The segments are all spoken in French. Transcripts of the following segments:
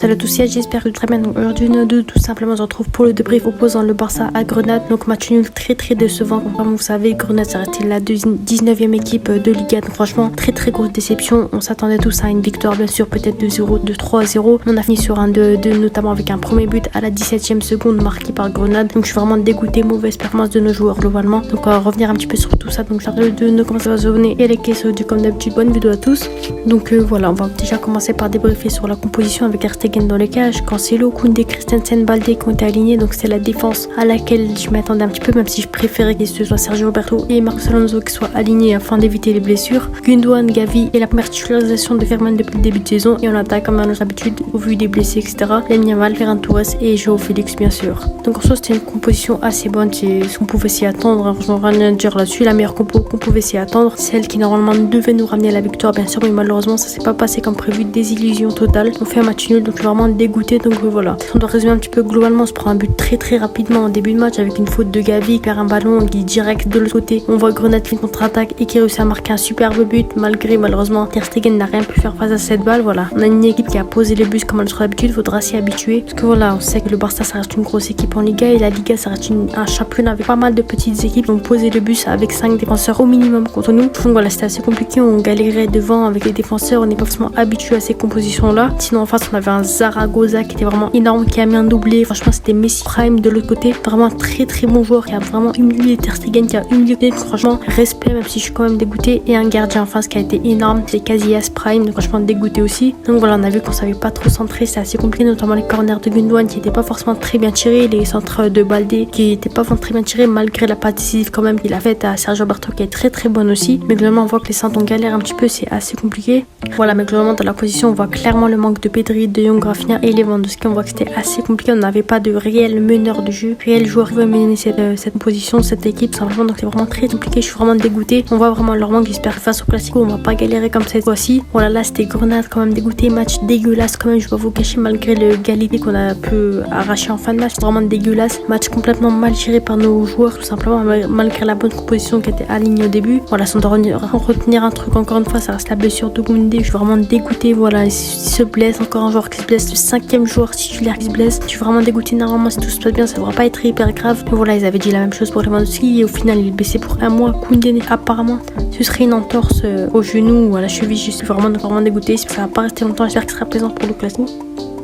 Salut à tous, j'espère que très bien. Donc aujourd'hui, tout simplement, on se retrouve pour le débrief opposant le Barça à Grenade. Donc match nul très décevant. Comme vous savez, Grenade, ça restait la 19e équipe de Liga. Donc franchement, très grosse déception. On s'attendait tous à une victoire, bien sûr, peut-être 2-0, 2-3-0. On a fini sur un 2-2, notamment avec un premier but à la 17e seconde marqué par Grenade. Donc je suis vraiment dégoûté, mauvaise performance de nos joueurs globalement. Donc on va revenir un petit peu sur tout ça. Donc ça le 2, comment ça va se venir et les caisses du comme d'habitude. Bonne vidéo à tous. Donc voilà, on va déjà commencer par débriefer sur la composition avec Artegan dans les cages, Cancelo, Koundé, Christensen, Baldé qui ont été alignés. Donc c'est la défense à laquelle je m'attendais un petit peu, même si je préférais que ce soit Sergio Roberto et Marcos Alonso qui soient alignés afin d'éviter les blessures. Gundogan, Gavi et la première titularisation de Ferman depuis le début de saison, et on attaque comme à notre habitude au vu des blessés, etc. Lamine Yamal, Ferran Torres et Joao Félix bien sûr. Donc en soi c'était une composition assez bonne, c'est ce qu'on pouvait s'y attendre, hein. Franchement rien à dire là-dessus, la meilleure compo qu'on pouvait s'y attendre, celle qui normalement devait nous ramener à la victoire bien sûr, mais malheureusement ça s'est pas passé comme prévu, désillusion totale. On fait un match nul, donc je suis vraiment dégoûté. Donc voilà, on doit résumer un petit peu globalement. On se prend un but très rapidement en début de match avec une faute de Gavi qui perd un ballon qui est direct de l'autre côté. On voit Grenade qui contre-attaque et qui réussit à marquer un superbe but malgré malheureusement Ter Stegen n'a rien pu faire face à cette balle. Voilà, on a une équipe qui a posé les bus comme à notre habitude, faudra s'y habituer parce que voilà, on sait que le Barça ça reste une grosse équipe en Liga et la Liga ça reste un championnat avec pas mal de petites équipes. Donc poser le bus avec 5 défenseurs au minimum contre nous. Donc voilà, c'était assez compliqué, on galérait devant avec les défenseurs, on n'est pas forcément habitué à ces compositions là. Sinon en face on avait un Zaragoza qui était vraiment énorme, qui a mis un doublé. Franchement c'était Messi Prime de l'autre côté, vraiment un très bon joueur qui a vraiment humilié Ter Stegen, qui a humilié. Franchement respect, même si je suis quand même dégoûté. Et un gardien en face qui a été énorme, c'est Casillas Prime, donc franchement dégoûté aussi. Donc voilà, on a vu qu'on savait pas trop centrer, c'est assez compliqué, notamment les corners de Gundogan qui étaient pas forcément très bien tirés, les centres de Baldé qui étaient pas très bien tirés malgré la passe décisive quand même qu'il a faite à Sergio Roberto qui est très bonne aussi. Mais globalement on voit que les centres on galère un petit peu, c'est assez compliqué. Voilà, mais globalement dans la position on voit clairement le manque de Pedri, de Jong, Rafinha et Lewandowski. On voit que c'était assez compliqué, on n'avait pas de réel meneur de jeu, réel joueur qui veut mener cette position, cette équipe simplement. Donc c'est vraiment très compliqué, je suis vraiment dégoûté. On voit vraiment leur manque, j'espère que face au Classico on va pas galérer comme cette fois-ci. Voilà, là c'était Grenade quand même dégoûté, match dégueulasse quand même, je vais pas vous cacher, malgré le égalité qu'on a pu arracher en fin de match, vraiment dégueulasse. Match complètement mal géré par nos joueurs tout simplement, malgré la bonne composition qui était alignée au début. Voilà, si on doit retenir un truc encore une fois, ça reste la blessure de Koundé. Je suis vraiment dégoûté. Voilà, il se blesse, encore un joueur qui se blesse, le 5e joueur titulaire qui se blesse. Je suis vraiment dégoûté. Normalement si tout se passe bien ça devrait pas être hyper grave, mais voilà, ils avaient dit la même chose pour Lewandowski et au final il est blessé pour un mois. Koundé apparemment ce serait une entorse au genou ou à la cheville. Je suis vraiment dégoûté, ça va pas rester longtemps, j'espère qu'il sera présent pour le classement.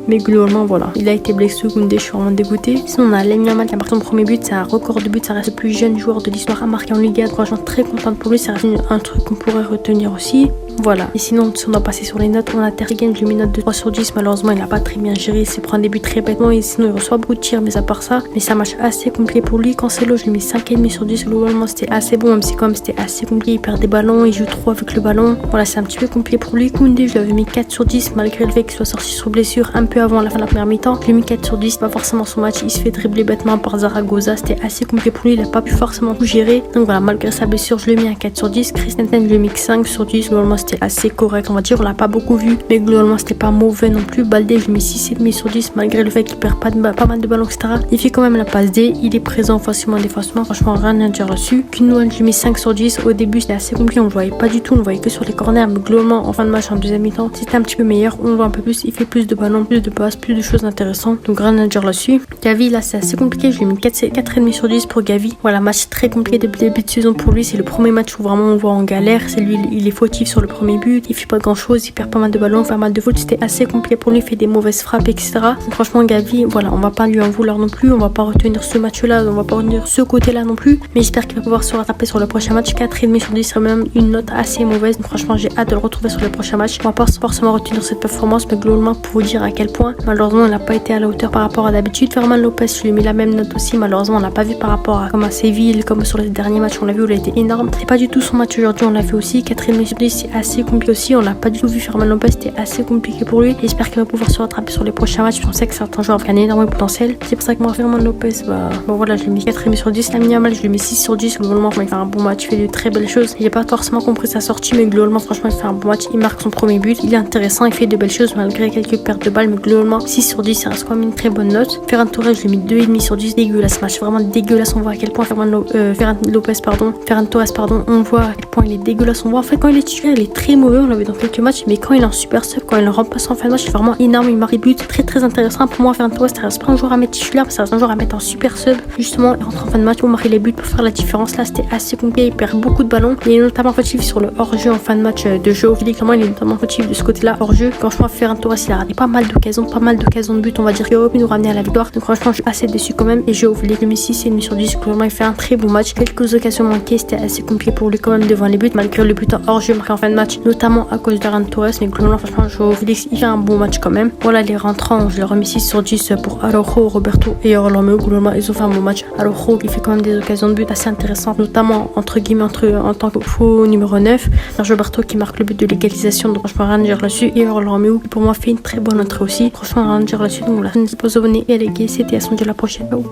Mais globalement voilà, il a été blessé, Koundé, je suis vraiment dégoûté. Sinon on a Lamine Yamal qui a marqué son premier but, c'est un record de but, ça reste le plus jeune joueur de l'histoire à marquer en Liga. Franchement très contente pour lui, ça reste un truc qu'on pourrait retenir aussi. Voilà, et sinon si on doit passer sur les notes, on a Ter Stegen, je lui mets une note de 3 sur 10. Malheureusement il a pas très bien géré, il se prend des buts très bêtement et sinon il reçoit beaucoup de tirs, mais à part ça, mais c'est un match assez compliqué pour lui. Cancelo je lui mets 5,5 sur 10. Globalement c'était assez bon, même si quand même c'était assez compliqué, il perd des ballons, il joue trop avec le ballon. Voilà, c'est un petit peu compliqué pour lui. Koundé je lui avais mis 4 sur 10 malgré le fait qu'il soit sorti sur blessure un peu avant la fin de la première mi-temps. Je lui ai mis 4 sur 10, pas forcément son match, il se fait dribbler bêtement par Zaragoza, c'était assez compliqué pour lui, il a pas pu forcément tout gérer. Donc voilà, malgré sa blessure je lui ai mis un 4 sur 10. Christensen je lui ai mis 5 sur 10. Globalement c'était assez correct, on va dire, on l'a pas beaucoup vu, mais globalement c'était pas mauvais non plus. Baldé je lui mets 6,5 sur 10 malgré le fait qu'il perd pas mal de ballons, etc. Il fait quand même la passe D, il est présent facilement défensivement, franchement rien à dire là-dessus. Gundogan je lui mets 5 sur 10. Au début c'était assez compliqué, on le voyait pas du tout, on le voyait que sur les corners, mais globalement en fin de match, en deuxième mi-temps, c'était un petit peu meilleur, on le voit un peu plus, il fait plus de ballons, plus de passes, plus de choses intéressantes, donc rien à dire là-dessus. Gavi là c'est assez compliqué, je lui ai mis 4,5 sur 10 pour Gavi. Voilà, match très compliqué depuis le début de saison pour lui, c'est le premier match où vraiment on voit en galère, c'est lui, il est fautif sur le premier but, il fait pas grand chose, il perd pas mal de ballons, pas mal de fautes, c'était assez compliqué pour lui, il fait des mauvaises frappes, etc. Donc, franchement Gavi, voilà, on va pas lui en vouloir non plus, on va pas retenir ce match là, on va pas retenir ce côté là non plus, mais j'espère qu'il va pouvoir se rattraper sur le prochain match. 4,5 sur 10 c'est même une note assez mauvaise, donc franchement j'ai hâte de le retrouver sur le prochain match. On va pas forcément retenir cette performance, mais globalement pour vous dire à quel point malheureusement il n'a pas été à la hauteur par rapport à d'habitude. Ferman Lopez je lui ai mis la même note aussi, malheureusement on l'a pas vu par rapport à comme à Séville, comme sur les derniers matchs on l'a vu, il a été énorme, c'est pas du tout son match aujourd'hui, on l'a fait aussi. 4,5 sur 10 c'est assez compliqué aussi, on l'a pas du tout vu. Ferman Lopez c'était assez compliqué pour lui, j'espère qu'il va pouvoir se rattraper sur les prochains matchs, on sait que certains joueurs ont un énorme potentiel, c'est pour ça que moi Ferman Lopez bon voilà, je lui ai mis 4,5 sur 10. Lamine Yamal je lui ai mis 6 sur 10. Globalement il fait un bon match, il fait de très belles choses, j'ai pas forcément compris sa sortie, mais globalement franchement il fait un bon match, il marque son premier but, il est intéressant, il fait de belles choses malgré quelques pertes de balles, mais mais globalement 6 sur 10, ça reste quand même une très bonne note. Ferran Torres, je lui ai mis 2,5 sur 10, dégueulasse match, vraiment dégueulasse. On voit à quel point Ferran Torres, on voit à quel point il est dégueulasse. On voit en fait quand il est titulaire, il est très mauvais, on l'a vu dans quelques matchs, mais quand il est en super sub, quand il est en remplaçant en fin de match, c'est vraiment énorme. Il marque des buts très intéressant. Pour moi, Ferran Torres, ça reste pas un joueur à mettre titulaire, mais ça reste un joueur à mettre en super sub. Justement, il rentre en fin de match pour marquer les buts, pour faire la différence. Là, c'était assez compliqué, il perd beaucoup de ballons. Il est notamment fautif sur le hors-jeu en fin de match de João Félix. Comment il est notamment fautif de ce côté-là hors-jeu. Franchement, Ferran Torres, il a raté pas mal d'occasions de but, on va dire, qui aurait pu nous ramener à la victoire. Donc franchement, je suis assez déçu quand même. Et João Félix, le Messi, c'est 1,5 sur 10. Globalement, il fait un très bon match. Quelques occasions manquées, c'était assez compliqué pour lui quand même devant les buts, malgré le but hors-jeu marqué en fin de match, notamment à cause de Ferran Torres. Mais globalement, franchement, João Félix, il fait un bon match quand même. Voilà, les rentrants, je leur ai mis 6 sur 10 pour Araujo, Roberto et Orlando. Globalement, ils ont fait un bon match. Araujo, il fait quand même des occasions de but assez intéressantes, notamment entre guillemets en tant que faux numéro 9. Roberto qui marque le but de l'égalisation. Donc franchement, rien à dire là-dessus. Et Orlando qui pour moi fait une très bonne entrée aussi. Franchement, rien à dire là-dessus. Donc voilà, n'hésitez pas à vous abonner et à liker. C'était à la prochaine. Ciao.